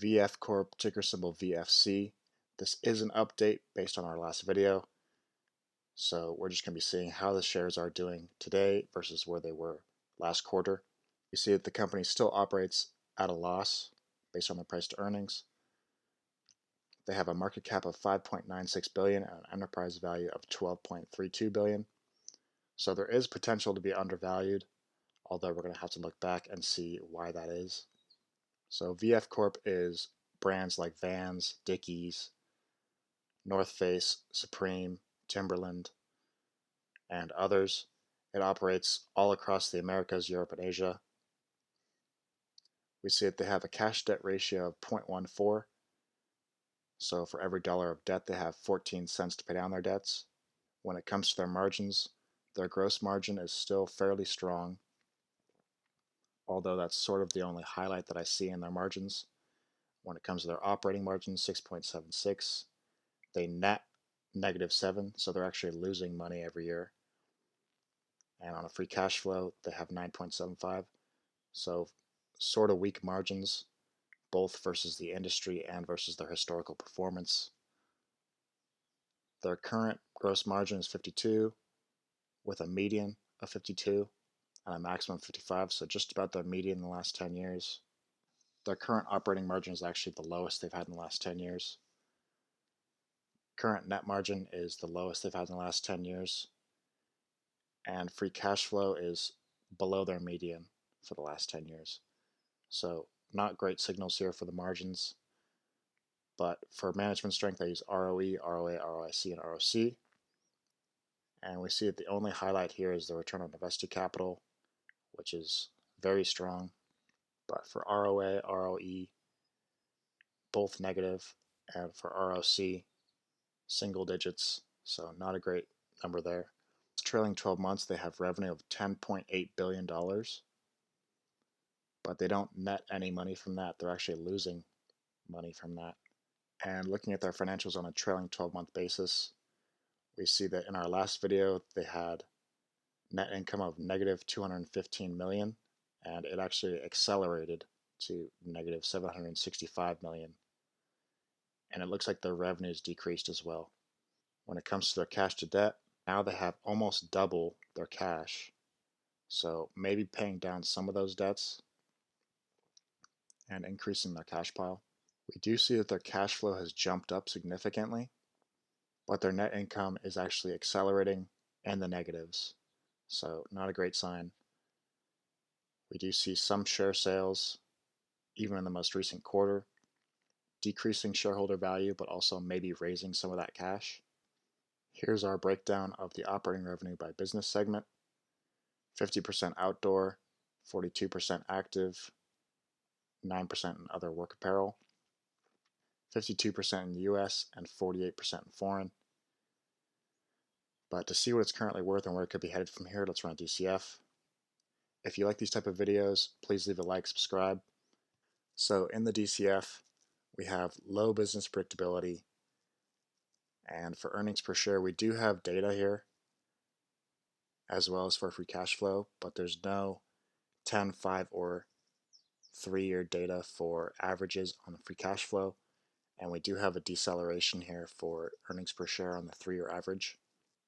VF Corp, ticker symbol VFC. This is an update based on our last video. So we're just going to be seeing how the shares are doing today versus where they were last quarter. You see that the company still operates at a loss based on the price to earnings. They have a market cap of 5.96 billion and an enterprise value of 12.32 billion. So there is potential to be undervalued, although we're going to have to look back and see why that is. So VF Corp is brands like Vans, Dickies, North Face, Supreme, Timberland, and others. It operates all across the Americas, Europe, and Asia. We see that they have a cash debt ratio of 0.14. So for every dollar of debt, they have 14 cents to pay down their debts. When it comes to their margins, their gross margin is still fairly strong, although that's sort of the only highlight that I see in their margins. When it comes to their operating margin, 6.76. They net -7, so they're actually losing money every year. And on a free cash flow, they have 9.75. So sort of weak margins, both versus the industry and versus their historical performance. Their current gross margin is 52, with a median of 52 and a maximum of 55, so just about their median in the last 10 years. Their current operating margin is actually the lowest they've had in the last 10 years. Current net margin is the lowest they've had in the last 10 years. And free cash flow is below their median for the last 10 years. So not great signals here for the margins. But for management strength, I use ROE, ROA, ROIC, and ROC. And we see that the only highlight here is the return on invested capital, which is very strong. But for ROA, ROE, both negative, and for ROC, single digits, so not a great number there. Trailing 12 months, they have revenue of $10.8 billion, but they don't net any money from that. They're actually losing money from that. And looking at their financials on a trailing 12-month basis, we see that in our last video, they had net income of negative 215 million, and it actually accelerated to negative 765 million. And it looks like their revenues decreased as well. When it comes to their cash to debt, now they have almost double their cash. So maybe paying down some of those debts and increasing their cash pile. We do see that their cash flow has jumped up significantly, but their net income is actually accelerating in the negatives. So not a great sign. We do see some share sales, even in the most recent quarter, decreasing shareholder value, but also maybe raising some of that cash. Here's our breakdown of the operating revenue by business segment. 50% outdoor, 42% active, 9% in other work apparel, 52% in the US, and 48% in foreign. But to see what it's currently worth and where it could be headed from here, let's run a DCF. If you like these type of videos, please leave a like, subscribe. So in the DCF, we have low business predictability, and for earnings per share, we do have data here, as well as for free cash flow, but there's no 10, 5, or 3-year data for averages on the free cash flow, and we do have a deceleration here for earnings per share on the 3-year average.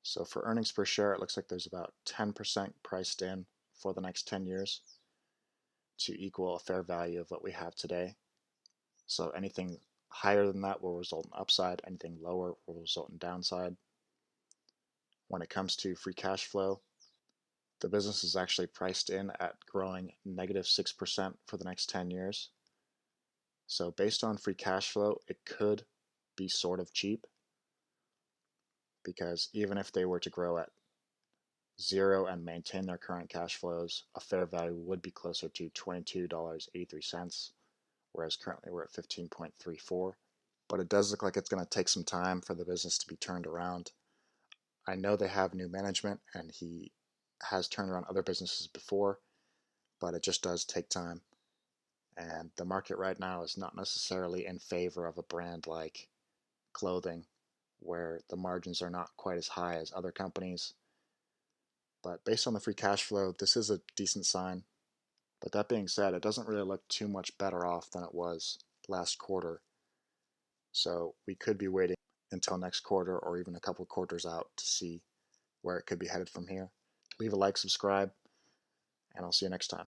So for earnings per share, it looks like there's about 10% priced in for the next 10 years to equal a fair value of what we have today. So anything higher than that will result in upside, anything lower will result in downside. When it comes to free cash flow, the business is actually priced in at growing -6% for the next 10 years. So based on free cash flow, it could be sort of cheap, because even if they were to grow at 0 and maintain their current cash flows, a fair value would be closer to $22.83, whereas currently we're at 15.34. But it does look like it's going to take some time for the business to be turned around. I know they have new management, and he has turned around other businesses before, but it just does take time. And the market right now is not necessarily in favor of a brand like clothing, where the margins are not quite as high as other companies. But based on the free cash flow, this is a decent sign. But that being said, it doesn't really look too much better off than it was last quarter. So we could be waiting until next quarter or even a couple quarters out to see where it could be headed from here. Leave a like, subscribe, and I'll see you next time.